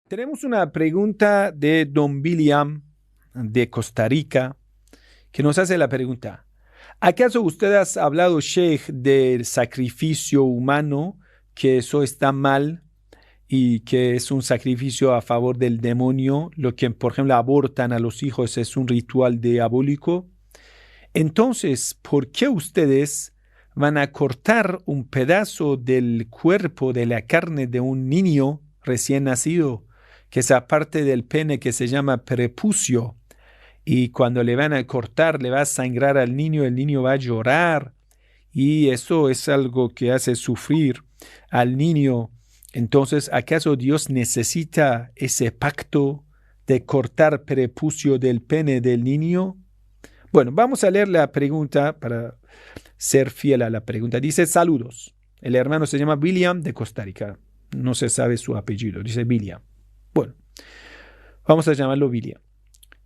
Tenemos una pregunta de Don William de Costa Rica que nos hace la pregunta: ¿acaso usted ha hablado, Sheikh, del sacrificio humano, que eso está mal y que es un sacrificio a favor del demonio? Lo que, por ejemplo, abortan a los hijos es un ritual diabólico. Entonces, ¿por qué ustedes van a cortar un pedazo del cuerpo, de la carne de un niño recién nacido, que es aparte del pene que se llama prepucio? Y cuando le van a cortar, le va a sangrar al niño, el niño va a llorar, y eso es algo que hace sufrir al niño. Entonces, ¿acaso Dios necesita ese pacto de cortar prepucio del pene del niño? Bueno, vamos a leer la pregunta para ser fiel a la pregunta. Dice: saludos. El hermano se llama William de Costa Rica. No se sabe su apellido. Dice William. Bueno, vamos a llamarlo William.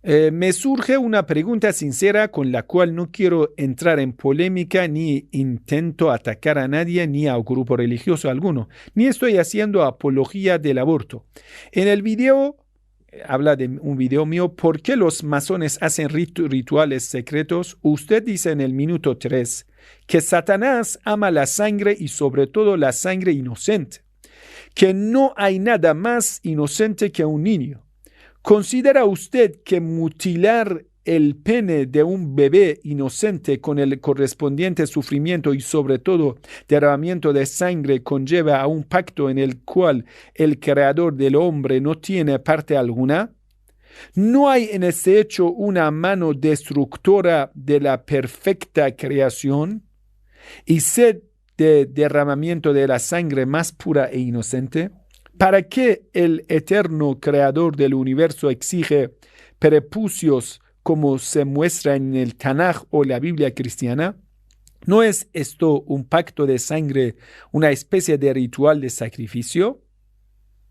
Me surge una pregunta sincera con la cual no quiero entrar en polémica, ni intento atacar a nadie, ni a un grupo religioso alguno, ni estoy haciendo apología del aborto. En el video, habla de un video mío, ¿por qué los masones hacen rituales secretos? Usted dice en el minuto 3 que Satanás ama la sangre y sobre todo la sangre inocente, que no hay nada más inocente que un niño. ¿Considera usted que mutilar el pene de un bebé inocente con el correspondiente sufrimiento y sobre todo derramamiento de sangre conlleva a un pacto en el cual el creador del hombre no tiene parte alguna? ¿No hay en este hecho una mano destructora de la perfecta creación y sed de derramamiento de la sangre más pura e inocente? ¿Para qué el eterno creador del universo exige prepucios como se muestra en el Tanaj o la Biblia cristiana? ¿No es esto un pacto de sangre, una especie de ritual de sacrificio?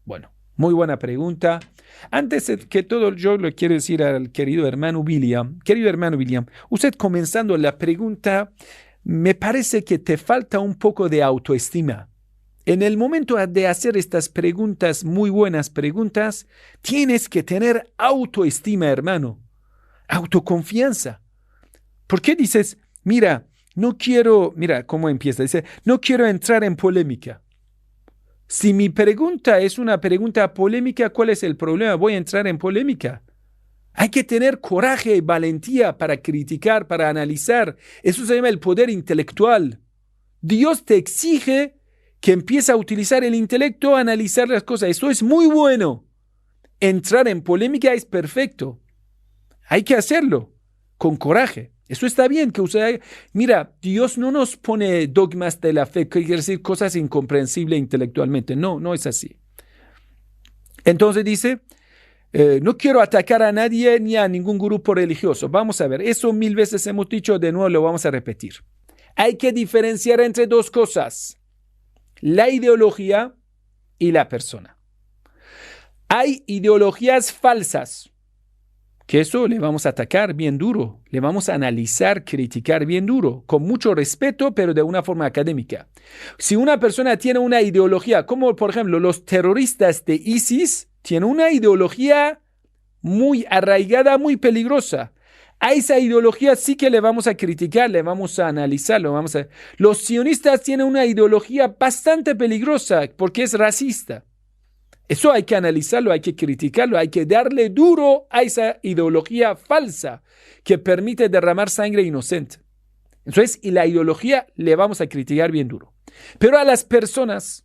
Bueno, muy buena pregunta. Antes que todo, yo le quiero decir al querido hermano William, usted comenzando la pregunta, me parece que te falta un poco de autoestima. En el momento de hacer estas preguntas, muy buenas preguntas, tienes que tener autoestima, hermano, autoconfianza. ¿Por qué dices, mira cómo empieza? Dice, no quiero entrar en polémica. Si mi pregunta es una pregunta polémica, ¿cuál es el problema? Voy a entrar en polémica. Hay que tener coraje y valentía para criticar, para analizar. Eso se llama el poder intelectual. Dios te exige que empiece a utilizar el intelecto a analizar las cosas. Eso es muy bueno. Entrar en polémica es perfecto. Hay que hacerlo con coraje. Eso está bien que usted... Mira, Dios no nos pone dogmas de la fe, que quiere decir cosas incomprensibles intelectualmente. No, no es así. Entonces dice, no quiero atacar a nadie ni a ningún grupo religioso. Vamos a ver, eso 1000 veces hemos dicho, de nuevo lo vamos a repetir. Hay que diferenciar entre dos cosas: la ideología y la persona. Hay ideologías falsas, que eso le vamos a atacar bien duro, le vamos a analizar, criticar bien duro, con mucho respeto, pero de una forma académica. Si una persona tiene una ideología, como por ejemplo los terroristas de ISIS, tienen una ideología muy arraigada, muy peligrosa. A esa ideología sí que le vamos a criticar, le vamos a analizar, Los sionistas tienen una ideología bastante peligrosa porque es racista. Eso hay que analizarlo, hay que criticarlo, hay que darle duro a esa ideología falsa que permite derramar sangre inocente. Entonces, y la ideología le vamos a criticar bien duro. Pero a las personas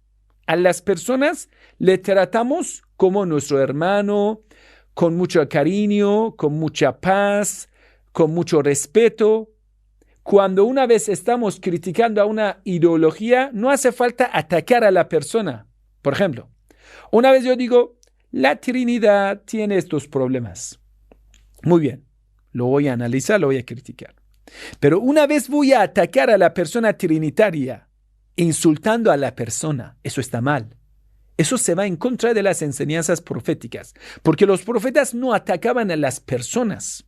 le tratamos como nuestro hermano, con mucho cariño, con mucha paz, con mucho respeto. Cuando una vez estamos criticando a una ideología, no hace falta atacar a la persona. Por ejemplo, una vez yo digo, la Trinidad tiene estos problemas. Muy bien, lo voy a analizar, lo voy a criticar. Pero una vez voy a atacar a la persona trinitaria, insultando a la persona, eso está mal. Eso se va en contra de las enseñanzas proféticas, porque los profetas no atacaban a las personas.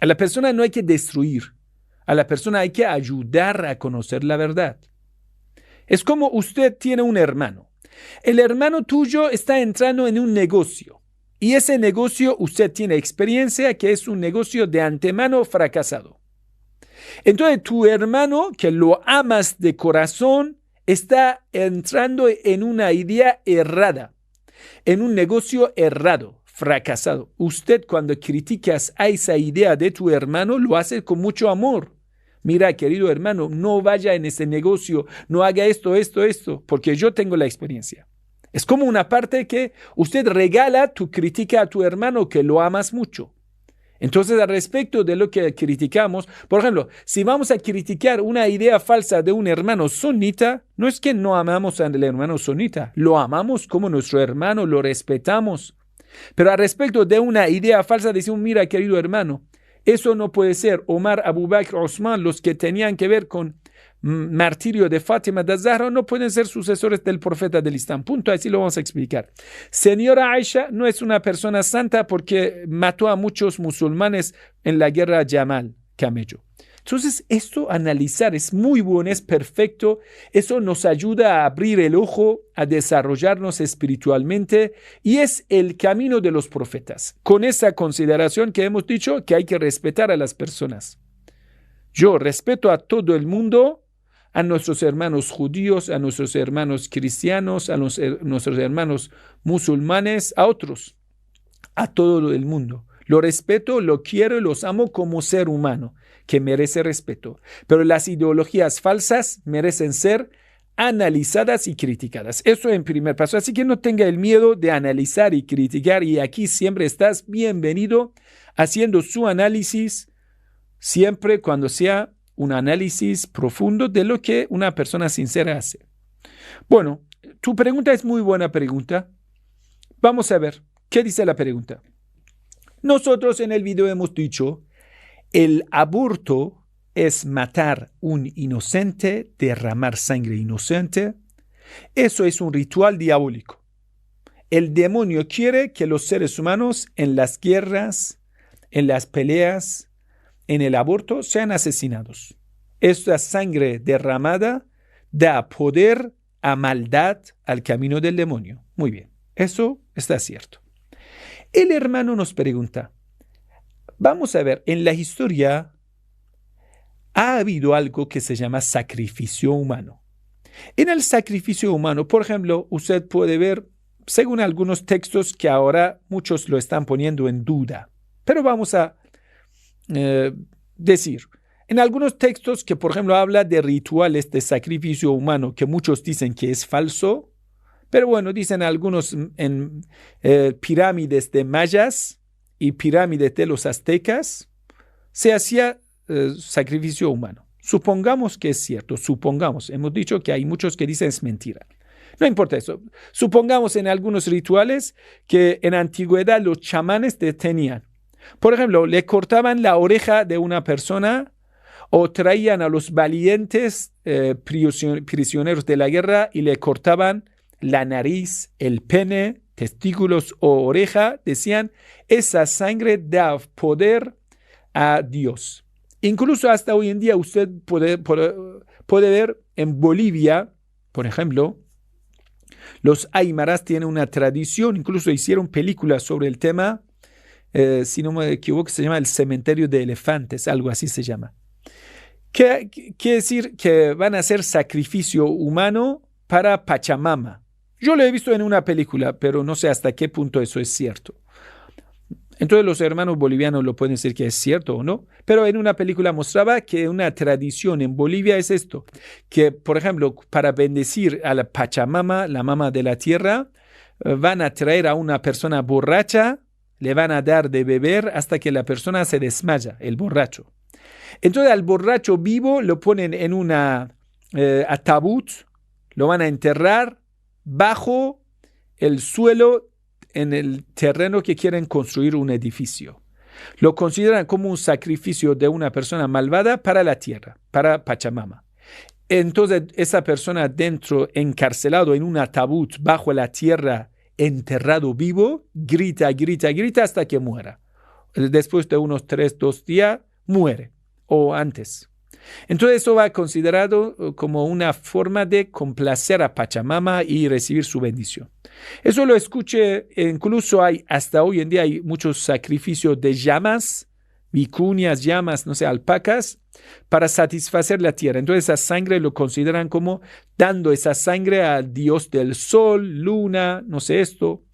A la persona no hay que destruir, a la persona hay que ayudar a conocer la verdad. Es como usted tiene un hermano. El hermano tuyo está entrando en un negocio y ese negocio usted tiene experiencia que es un negocio de antemano fracasado. Entonces tu hermano, que lo amas de corazón, está entrando en una idea errada, en un negocio errado, fracasado. Usted cuando criticas a esa idea de tu hermano, lo hace con mucho amor. Mira, querido hermano, no vaya en ese negocio, no haga esto, porque yo tengo la experiencia. Es como una parte que usted regala tu crítica a tu hermano que lo amas mucho. Entonces, al respecto de lo que criticamos, por ejemplo, si vamos a criticar una idea falsa de un hermano sunita, no es que no amamos al hermano sunita, lo amamos como nuestro hermano, lo respetamos. Pero al respecto de una idea falsa, decimos, mira, querido hermano, eso no puede ser. Omar, Abu Bakr, Osman, los que tenían que ver con martirio de Fátima de Zahra, no pueden ser sucesores del profeta del Islam. Punto, así lo vamos a explicar. Señora Aisha no es una persona santa porque mató a muchos musulmanes en la guerra Yamal, Camello. Entonces, esto analizar es muy bueno, es perfecto. Eso nos ayuda a abrir el ojo, a desarrollarnos espiritualmente y es el camino de los profetas. Con esa consideración que hemos dicho que hay que respetar a las personas. Yo respeto a todo el mundo, a nuestros hermanos judíos, a nuestros hermanos cristianos, a nuestros hermanos musulmanes, a otros, a todo el mundo. Lo respeto, lo quiero y los amo como ser humano, que merece respeto. Pero las ideologías falsas merecen ser analizadas y criticadas. Eso en primer paso. Así que no tenga el miedo de analizar y criticar. Y aquí siempre estás bienvenido haciendo su análisis, siempre cuando sea un análisis profundo de lo que una persona sincera hace. Bueno, tu pregunta es muy buena pregunta. Vamos a ver, ¿qué dice la pregunta? Nosotros en el video hemos dicho, el aborto es matar un inocente, derramar sangre inocente. Eso es un ritual diabólico. El demonio quiere que los seres humanos en las guerras, en las peleas, en el aborto sean asesinados. Esta sangre derramada da poder a maldad al camino del demonio. Muy bien, eso está cierto. El hermano nos pregunta, vamos a ver, en la historia ha habido algo que se llama sacrificio humano. En el sacrificio humano, por ejemplo, usted puede ver, según algunos textos que ahora muchos lo están poniendo en duda, pero vamos a decir, en algunos textos que por ejemplo habla de rituales de sacrificio humano que muchos dicen que es falso, pero bueno, dicen algunos en pirámides de mayas y pirámides de los aztecas se hacía sacrificio humano. Supongamos que es cierto, supongamos, hemos dicho que hay muchos que dicen es mentira. No importa eso. Supongamos en algunos rituales que en antigüedad los chamanes tenían. Por ejemplo, le cortaban la oreja de una persona o traían a los valientes prisioneros de la guerra y le cortaban la nariz, el pene, testículos o oreja. Decían, esa sangre da poder a Dios. Incluso hasta hoy en día usted puede ver en Bolivia, por ejemplo, los aymaras tienen una tradición, incluso hicieron películas sobre el tema. Si no me equivoco, se llama El Cementerio de Elefantes, algo así se llama. Quiere decir que van a hacer sacrificio humano para Pachamama. Yo lo he visto en una película, pero no sé hasta qué punto eso es cierto. Entonces los hermanos bolivianos lo pueden decir que es cierto o no, pero en una película mostraba que una tradición en Bolivia es esto, que por ejemplo, para bendecir a la Pachamama, la mama de la tierra, van a traer a una persona borracha, le van a dar de beber hasta que la persona se desmaya, el borracho. Entonces al borracho vivo lo ponen en una ataúd, lo van a enterrar bajo el suelo en el terreno que quieren construir un edificio. Lo consideran como un sacrificio de una persona malvada para la tierra, para Pachamama. Entonces esa persona dentro, encarcelado en un ataúd bajo la tierra, enterrado vivo, grita hasta que muera. Después de unos 2 días, muere. O antes. Entonces eso va considerado como una forma de complacer a Pachamama y recibir su bendición. Eso lo escuché, incluso hasta hoy en día hay muchos sacrificios de llamas, vicuñas, llamas, no sé, alpacas, para satisfacer la tierra. Entonces esa sangre lo consideran como dando esa sangre al dios del sol, luna, no sé esto.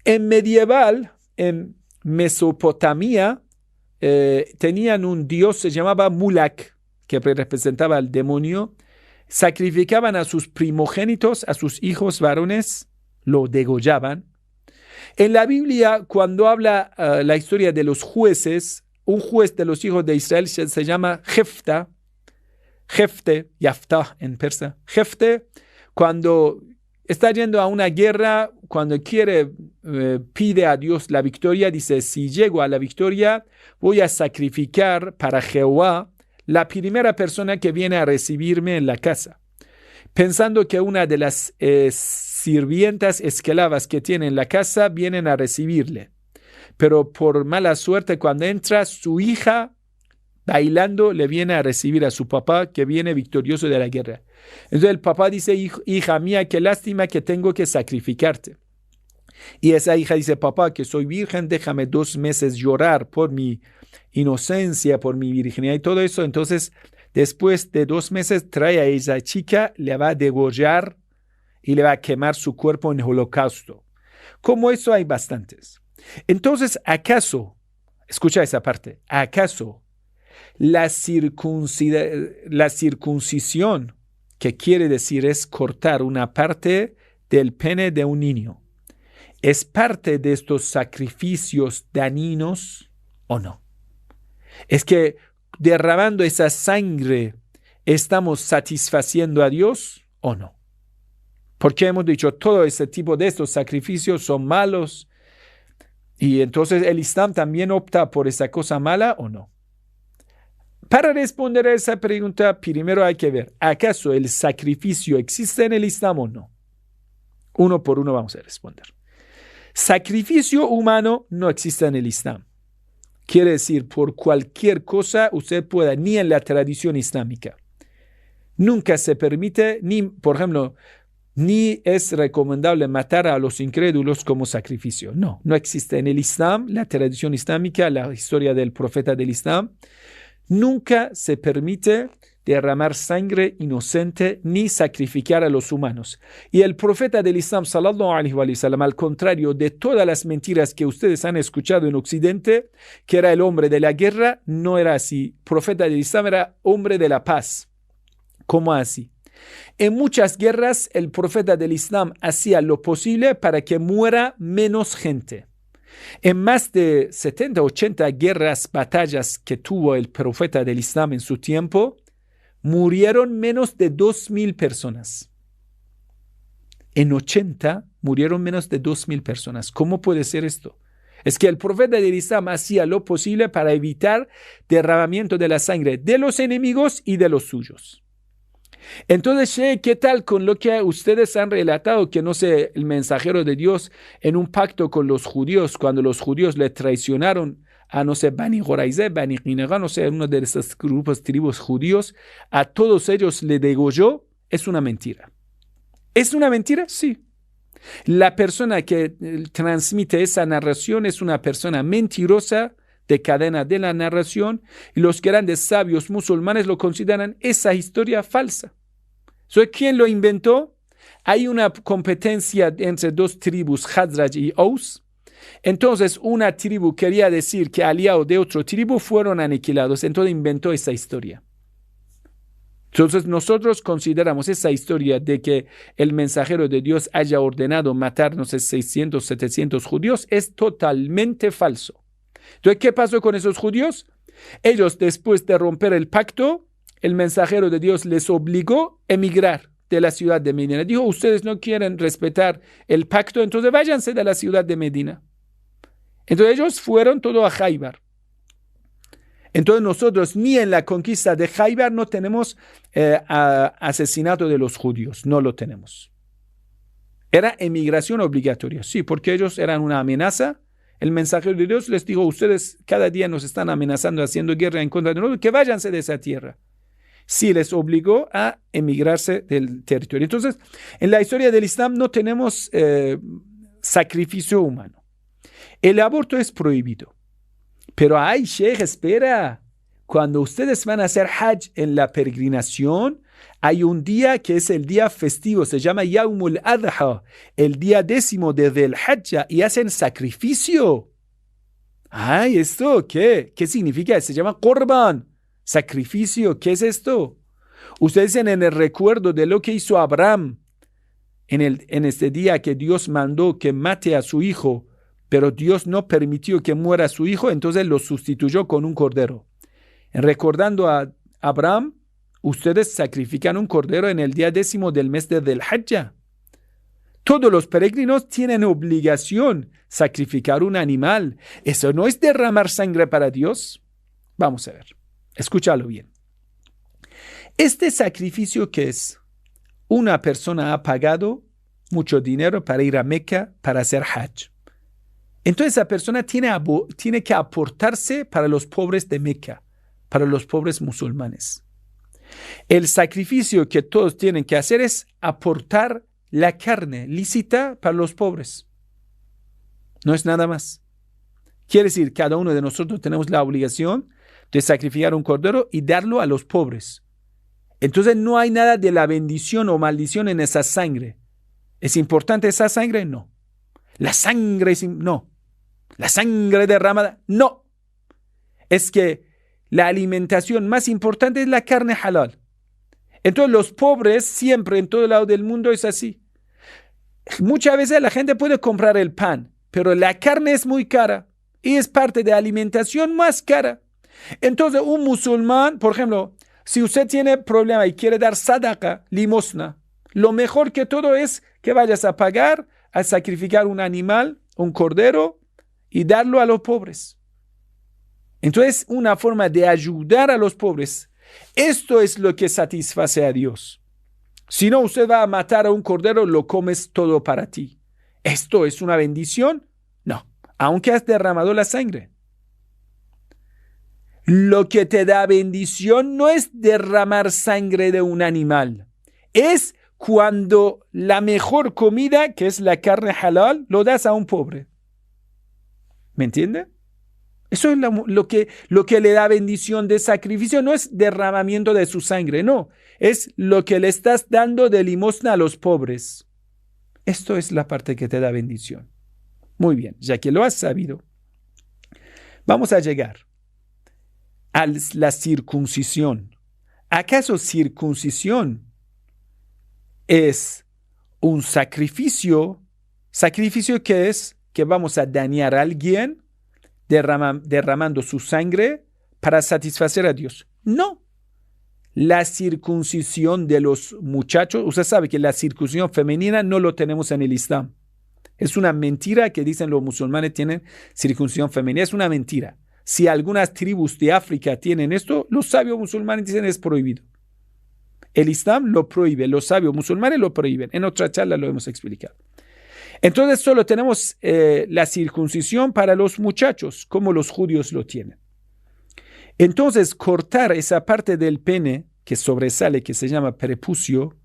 En medieval, en Mesopotamia, tenían un dios, se llamaba Mulak, que representaba al demonio. Sacrificaban a sus primogénitos, a sus hijos varones, lo degollaban. En la Biblia, cuando habla la historia de los jueces, un juez de los hijos de Israel se llama Jefta, Yaftah en persa. Jefte, cuando está yendo a una guerra, cuando pide a Dios la victoria, dice, si llego a la victoria, voy a sacrificar para Jehová la primera persona que viene a recibirme en la casa. Pensando que una de las sirvientas esclavas que tiene en la casa vienen a recibirle. Pero por mala suerte, cuando entra, su hija bailando le viene a recibir a su papá que viene victorioso de la guerra. Entonces el papá dice, hija mía, qué lástima que tengo que sacrificarte. Y esa hija dice, papá, que soy virgen, déjame 2 meses llorar por mi inocencia, por mi virginidad y todo eso. Entonces, después de 2 meses, trae a esa chica, le va a degollar y le va a quemar su cuerpo en el holocausto. Como eso hay bastantes. Entonces, ¿acaso, escucha esa parte, acaso la circuncisión, que quiere decir es cortar una parte del pene de un niño, es parte de estos sacrificios dañinos o no? Es que derramando esa sangre estamos satisfaciendo a Dios o no. Porque hemos dicho todo ese tipo de estos sacrificios son malos y entonces el Islam también opta por esa cosa mala o no. Para responder a esa pregunta, primero hay que ver, ¿acaso el sacrificio existe en el Islam o no? Uno por uno vamos a responder. Sacrificio humano no existe en el Islam. Quiere decir, por cualquier cosa usted pueda, ni en la tradición islámica. Nunca se permite, ni, por ejemplo, ni es recomendable matar a los incrédulos como sacrificio. No existe en el Islam, la tradición islámica, la historia del profeta del Islam. Nunca se permite derramar sangre inocente ni sacrificar a los humanos. Y el profeta del Islam, sallallahu alaihi wa sallam, al contrario de todas las mentiras que ustedes han escuchado en Occidente, que era el hombre de la guerra, no era así. El profeta del Islam era hombre de la paz. ¿Cómo así? En muchas guerras, el profeta del Islam hacía lo posible para que muera menos gente. En más de 70, 80 guerras, batallas que tuvo el profeta del Islam en su tiempo, murieron menos de 2,000 personas. En 80 murieron menos de 2,000 personas. ¿Cómo puede ser esto? Es que el profeta del Islam hacía lo posible para evitar derramamiento de la sangre de los enemigos y de los suyos. Entonces, ¿qué tal con lo que ustedes han relatado? Que no sé, el mensajero de Dios en un pacto con los judíos, cuando los judíos le traicionaron a, no sé, Bani Goraizé, Bani Ginegá, no sé, uno de esos grupos, tribus judíos, a todos ellos le degolló, es una mentira. ¿Es una mentira? Sí. La persona que transmite esa narración es una persona mentirosa, de cadena de la narración, y los grandes sabios musulmanes lo consideran esa historia falsa. ¿Quién lo inventó? Hay una competencia entre 2 tribus, Khazraj y Aus. Entonces una tribu quería decir que aliados de otra tribu fueron aniquilados, entonces inventó esa historia. Entonces nosotros consideramos esa historia de que el mensajero de Dios haya ordenado matar, no sé, 600, 700 judíos, es totalmente falso. Entonces, ¿qué pasó con esos judíos? Ellos, después de romper el pacto, el mensajero de Dios les obligó a emigrar de la ciudad de Medina. Dijo, ustedes no quieren respetar el pacto, entonces váyanse de la ciudad de Medina. Entonces ellos fueron todo a Jaibar. Entonces nosotros ni en la conquista de Jaibar no tenemos asesinato de los judíos, no lo tenemos. Era emigración obligatoria, sí, porque ellos eran una amenaza. El mensajero de Dios les dijo, ustedes cada día nos están amenazando, haciendo guerra en contra de nosotros, que váyanse de esa tierra. Sí, les obligó a emigrarse del territorio. Entonces, en la historia del Islam no tenemos sacrificio humano. El aborto es prohibido. Pero ay, Sheikh, espera. Cuando ustedes van a hacer Hajj en la peregrinación, hay un día que es el día festivo, se llama Yawmul Adha, el día 10 de Dhul Hijjah, y hacen sacrificio. Ay, ¿esto qué? ¿Qué significa? Se llama Qurban, sacrificio. ¿Qué es esto? Ustedes dicen en el recuerdo de lo que hizo Abraham en este día que Dios mandó que mate a su hijo, pero Dios no permitió que muera su hijo, entonces lo sustituyó con un cordero. Recordando a Abraham, ustedes sacrifican un cordero en el día 10 del mes de Dhul Hijjah. Todos los peregrinos tienen obligación sacrificar un animal. ¿Eso no es derramar sangre para Dios? Vamos a ver. Escúchalo bien. Este sacrificio, ¿qué es? Una persona ha pagado mucho dinero para ir a Meca para hacer Hajj. Entonces esa persona tiene que aportarse para los pobres de Meca, para los pobres musulmanes. El sacrificio que todos tienen que hacer es aportar la carne lícita para los pobres. No es nada más. Quiere decir, cada uno de nosotros tenemos la obligación de sacrificar un cordero y darlo a los pobres. Entonces no hay nada de la bendición o maldición en esa sangre. ¿Es importante esa sangre? No. La sangre no. La sangre derramada, no. Es que la alimentación más importante es la carne halal. Entonces los pobres siempre en todo lado del mundo es así. Muchas veces la gente puede comprar el pan, pero la carne es muy cara y es parte de alimentación más cara. Entonces un musulmán, por ejemplo, si usted tiene problema y quiere dar sadaqa, limosna, lo mejor que todo es que vayas a pagar, a sacrificar un animal, un cordero, y darlo a los pobres. Entonces, una forma de ayudar a los pobres. Esto es lo que satisface a Dios. Si no, usted va a matar a un cordero, lo comes todo para ti. ¿Esto es una bendición? No, aunque has derramado la sangre. Lo que te da bendición no es derramar sangre de un animal. Es cuando la mejor comida, que es la carne halal, lo das a un pobre. ¿Me entiende? Eso es lo que le da bendición de sacrificio. No es derramamiento de su sangre, no. Es lo que le estás dando de limosna a los pobres. Esto es la parte que te da bendición. Muy bien, ya que lo has sabido, vamos a llegar a la circuncisión. ¿Acaso circuncisión es un sacrificio? ¿Sacrificio qué es? Que vamos a dañar a alguien derramando su sangre para satisfacer a Dios. No. La circuncisión de los muchachos, usted sabe que la circuncisión femenina no lo tenemos en el Islam. Es una mentira que dicen los musulmanes tienen circuncisión femenina. Es una mentira. Si algunas tribus de África tienen esto, los sabios musulmanes dicen es prohibido. El Islam lo prohíbe, los sabios musulmanes lo prohíben. En otra charla lo hemos explicado. Entonces solo tenemos la circuncisión para los muchachos, como los judíos lo tienen. Entonces cortar esa parte del pene que sobresale, que se llama prepucio,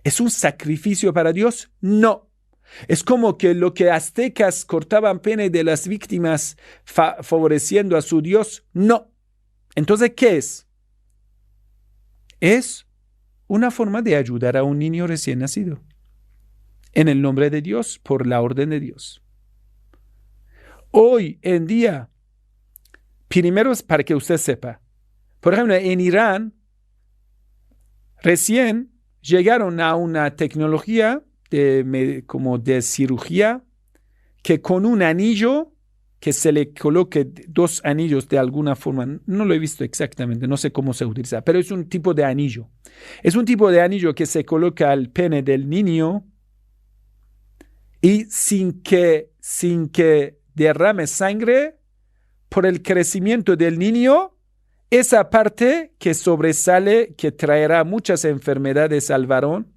¿es un sacrificio para Dios? No. Es como que lo que aztecas cortaban pene de las víctimas favoreciendo a su Dios. No. Entonces, ¿qué es? Es una forma de ayudar a un niño recién nacido. En el nombre de Dios, por la orden de Dios. Hoy en día, primero es para que usted sepa, por ejemplo, en Irán, recién llegaron a una tecnología como de cirugía, que con un anillo, que se le coloque 2 anillos de alguna forma, no lo he visto exactamente, no sé cómo se utiliza, pero es un tipo de anillo. Es un tipo de anillo que se coloca al pene del niño, y sin que derrame sangre, por el crecimiento del niño, esa parte que sobresale, que traerá muchas enfermedades al varón,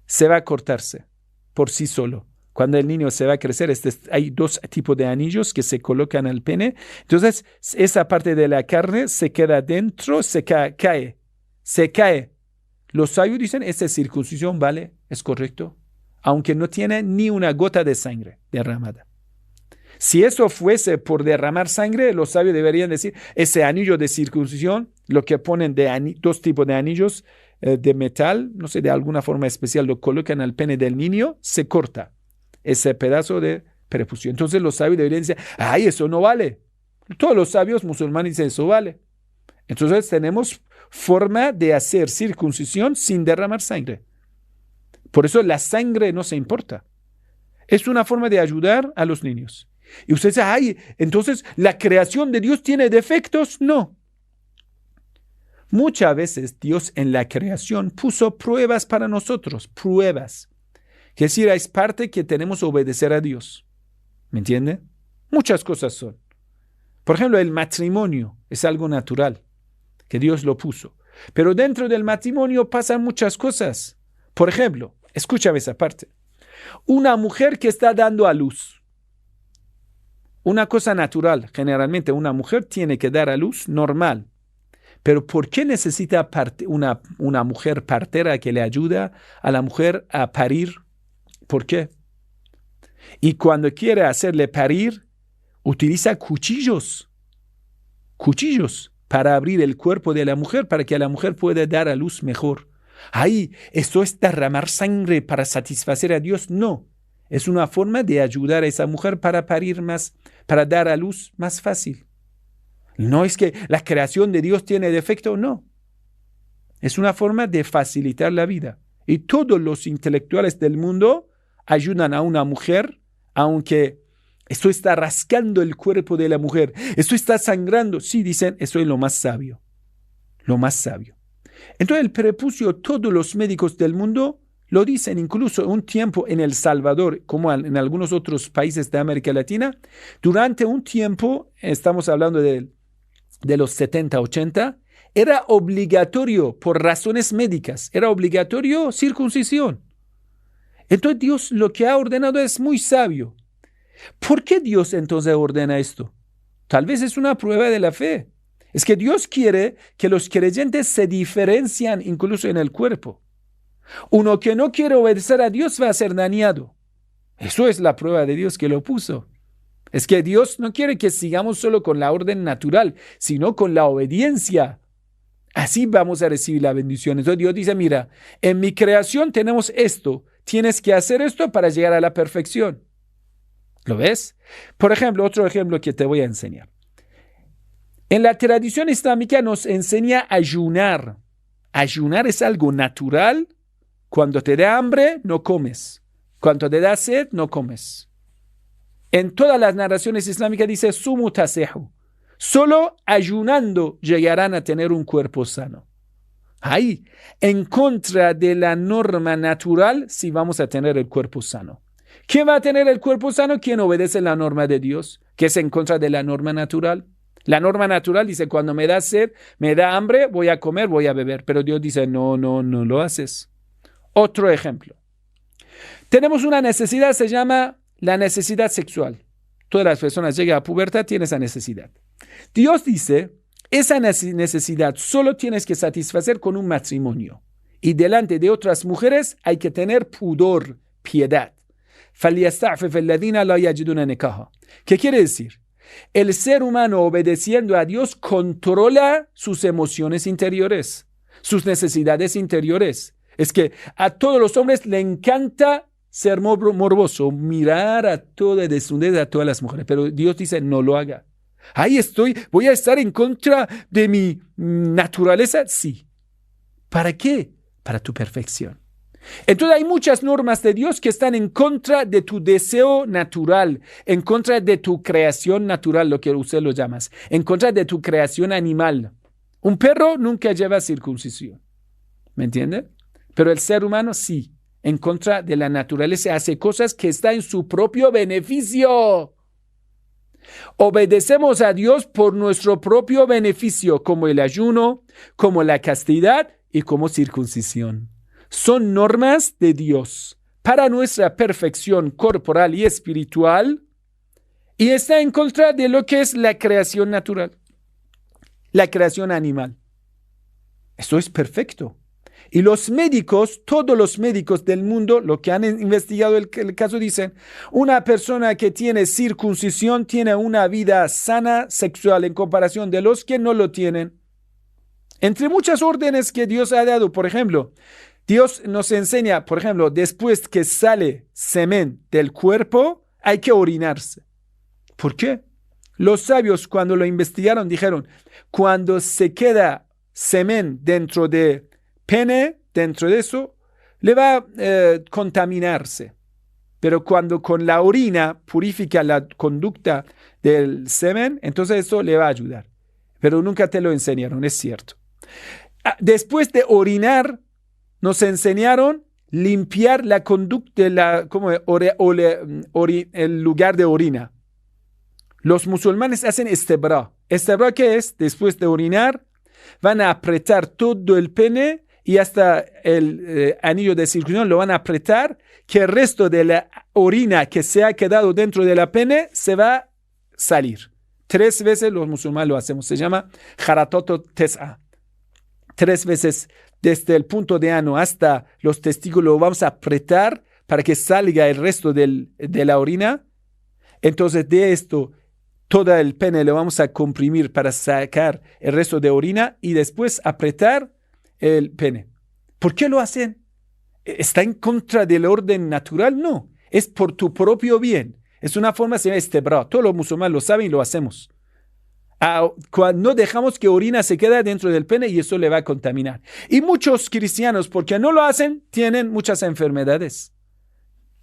se va a cortarse por sí solo. Cuando el niño se va a crecer, hay 2 tipos de anillos que se colocan al pene. Entonces, esa parte de la carne se queda dentro, se cae. se cae. Los sabios dicen, esa circuncisión vale, es correcto, aunque no tiene ni una gota de sangre derramada. Si eso fuese por derramar sangre, los sabios deberían decir, ese anillo de circuncisión, lo que ponen dos tipos de anillos de metal, no sé, de alguna forma especial, lo colocan al pene del niño, se corta ese pedazo de prepucio. Entonces los sabios deberían decir, ay, eso no vale. Todos los sabios musulmanes dicen, eso vale. Entonces tenemos forma de hacer circuncisión sin derramar sangre. Por eso la sangre no se importa. Es una forma de ayudar a los niños. Y usted dice, ay, entonces la creación de Dios tiene defectos. No. Muchas veces Dios en la creación puso pruebas para nosotros, pruebas. Es decir, es parte que tenemos que obedecer a Dios. ¿Me entiende? Muchas cosas son. Por ejemplo, el matrimonio es algo natural, que Dios lo puso. Pero dentro del matrimonio pasan muchas cosas. Por ejemplo, escúchame esa parte. Una mujer que está dando a luz. Una cosa natural, generalmente una mujer tiene que dar a luz normal. Pero ¿por qué necesita una mujer partera que le ayuda a la mujer a parir? ¿Por qué? Y cuando quiere hacerle parir, utiliza cuchillos para abrir el cuerpo de la mujer para que la mujer pueda dar a luz mejor. Ay, ¿esto es derramar sangre para satisfacer a Dios? No. Es una forma de ayudar a esa mujer para parir más, para dar a luz más fácil. No es que la creación de Dios tiene defecto, no. Es una forma de facilitar la vida. Y todos los intelectuales del mundo ayudan a una mujer, aunque esto está rascando el cuerpo de la mujer, esto está sangrando. Sí, dicen, eso es lo más sabio. Lo más sabio. Entonces el prepucio, todos los médicos del mundo lo dicen, incluso un tiempo en El Salvador, como en algunos otros países de América Latina, durante un tiempo, estamos hablando de los 70, 80, era obligatorio por razones médicas, era obligatorio circuncisión. Entonces Dios lo que ha ordenado es muy sabio. ¿Por qué Dios entonces ordena esto? Tal vez es una prueba de la fe. Es que Dios quiere que los creyentes se diferencian incluso en el cuerpo. Uno que no quiere obedecer a Dios va a ser dañado. Eso es la prueba de Dios que lo puso. Es que Dios no quiere que sigamos solo con la orden natural, sino con la obediencia. Así vamos a recibir la bendición. Entonces Dios dice, mira, en mi creación tenemos esto. Tienes que hacer esto para llegar a la perfección. ¿Lo ves? Por ejemplo, otro ejemplo que te voy a enseñar. En la tradición islámica nos enseña a ayunar. Ayunar es algo natural. Cuando te da hambre, no comes. Cuando te da sed, no comes. En todas las narraciones islámicas dice sumu tasehu. Solo ayunando llegarán a tener un cuerpo sano. Ahí, en contra de la norma natural, sí vamos a tener el cuerpo sano. ¿Quién va a tener el cuerpo sano? ¿Quién obedece la norma de Dios, que es en contra de la norma natural? La norma natural dice, cuando me da sed, me da hambre, voy a comer, voy a beber. Pero Dios dice, no lo haces. Otro ejemplo. Tenemos una necesidad, se llama la necesidad sexual. Todas las personas llegan a pubertad, tienen esa necesidad. Dios dice, esa necesidad solo tienes que satisfacer con un matrimonio. Y delante de otras mujeres hay que tener pudor, piedad. ¿Qué quiere decir? El ser humano obedeciendo a Dios controla sus emociones interiores, sus necesidades interiores. Es que a todos los hombres le encanta ser morboso, mirar a toda desnudez a todas las mujeres, pero Dios dice no lo haga. Ahí voy a estar en contra de mi naturaleza. Sí. ¿Para qué? Para tu perfección. Entonces hay muchas normas de Dios que están en contra de tu deseo natural, en contra de tu creación natural, lo que usted lo llama, en contra de tu creación animal. Un perro nunca lleva circuncisión, ¿me entiende? Pero el ser humano sí, en contra de la naturaleza, hace cosas que están en su propio beneficio. Obedecemos a Dios por nuestro propio beneficio, como el ayuno, como la castidad y como circuncisión. Son normas de Dios para nuestra perfección corporal y espiritual y está en contra de lo que es la creación natural, la creación animal. Eso es perfecto. Y los médicos, todos los médicos del mundo, lo que han investigado el caso, dicen, una persona que tiene circuncisión tiene una vida sana sexual en comparación de los que no lo tienen. Entre muchas órdenes que Dios ha dado, por ejemplo, Dios nos enseña, por ejemplo, después que sale semen del cuerpo, hay que orinarse. ¿Por qué? Los sabios, cuando lo investigaron, dijeron, cuando se queda semen dentro de pene, dentro de eso, le va a contaminarse. Pero cuando con la orina purifica la conducta del semen, entonces eso le va a ayudar. Pero nunca te lo enseñaron, es cierto. Después de orinar, nos enseñaron limpiar la conducta, el lugar de orina. Los musulmanes hacen istibra. ¿Istibra qué es? Después de orinar, van a apretar todo el pene y hasta el anillo de circuncisión lo van a apretar, que el resto de la orina que se ha quedado dentro de la pene se va a salir. 3 veces los musulmanes lo hacemos. Se llama jaratoto tes'a. 3 veces desde el punto de ano hasta los testículos lo vamos a apretar para que salga el resto de la orina. Entonces de esto, todo el pene lo vamos a comprimir para sacar el resto de orina y después apretar el pene. ¿Por qué lo hacen? ¿Está en contra del orden natural? No, es por tu propio bien. Es una forma, se llama istibra. Todos los musulmanes lo saben y lo hacemos. Cuando no dejamos que orina se quede dentro del pene y eso le va a contaminar. Y muchos cristianos, porque no lo hacen, tienen muchas enfermedades.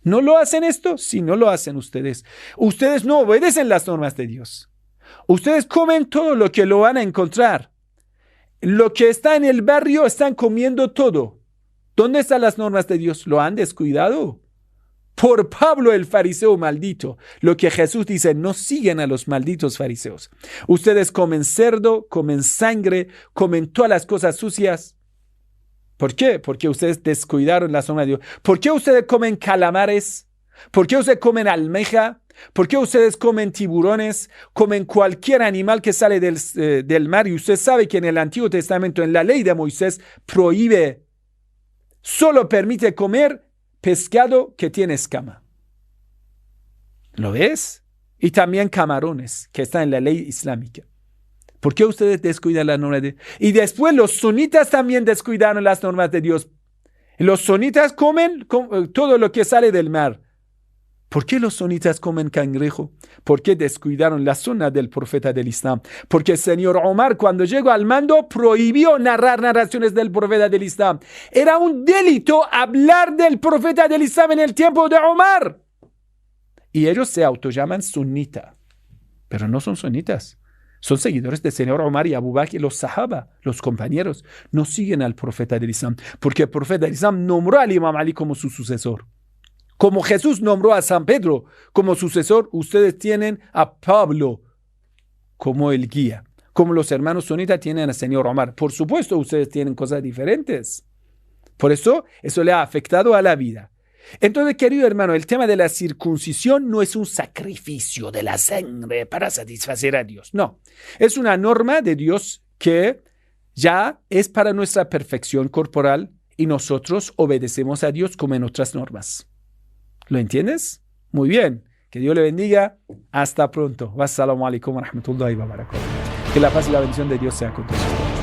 ¿No lo hacen esto? Sí, no lo hacen ustedes. Ustedes no obedecen las normas de Dios. Ustedes comen todo lo que lo van a encontrar. Lo que está en el barrio están comiendo todo. ¿Dónde están las normas de Dios? Lo han descuidado. Por Pablo el fariseo maldito. Lo que Jesús dice, no siguen a los malditos fariseos. Ustedes comen cerdo, comen sangre, comen todas las cosas sucias. ¿Por qué? Porque ustedes descuidaron la normas de Dios. ¿Por qué ustedes comen calamares? ¿Por qué ustedes comen almeja? ¿Por qué ustedes comen tiburones? Comen cualquier animal que sale del mar. Y usted sabe que en el Antiguo Testamento, en la ley de Moisés, prohíbe, solo permite comer pescado que tiene escama. ¿Lo ves? Y también camarones, que están en la ley islámica. ¿Por qué ustedes descuidan las normas de Dios? Y después los sunitas también descuidaron las normas de Dios. Los sunitas comen todo lo que sale del mar. ¿Por qué los sunitas comen cangrejo? ¿Por qué descuidaron la sunna del profeta del Islam? Porque el señor Omar, cuando llegó al mando, prohibió narrar narraciones del profeta del Islam. Era un delito hablar del profeta del Islam en el tiempo de Omar. Y ellos se autollaman sunita, pero no son sunitas. Son seguidores del señor Omar y Abu Bakr y los sahaba, los compañeros. No siguen al profeta del Islam, porque el profeta del Islam nombró al Imam Ali como su sucesor. Como Jesús nombró a San Pedro como sucesor, ustedes tienen a Pablo como el guía. Como los hermanos sunitas tienen al señor Omar. Por supuesto, ustedes tienen cosas diferentes. Por eso le ha afectado a la vida. Entonces, querido hermano, el tema de la circuncisión no es un sacrificio de la sangre para satisfacer a Dios. No, es una norma de Dios que ya es para nuestra perfección corporal y nosotros obedecemos a Dios como en otras normas. ¿Lo entiendes? Muy bien. Que Dios le bendiga. Hasta pronto. Wassalamu alaikum wa rahmatullahi wa barakatuh. Que la paz y la bendición de Dios sea con todos ustedes.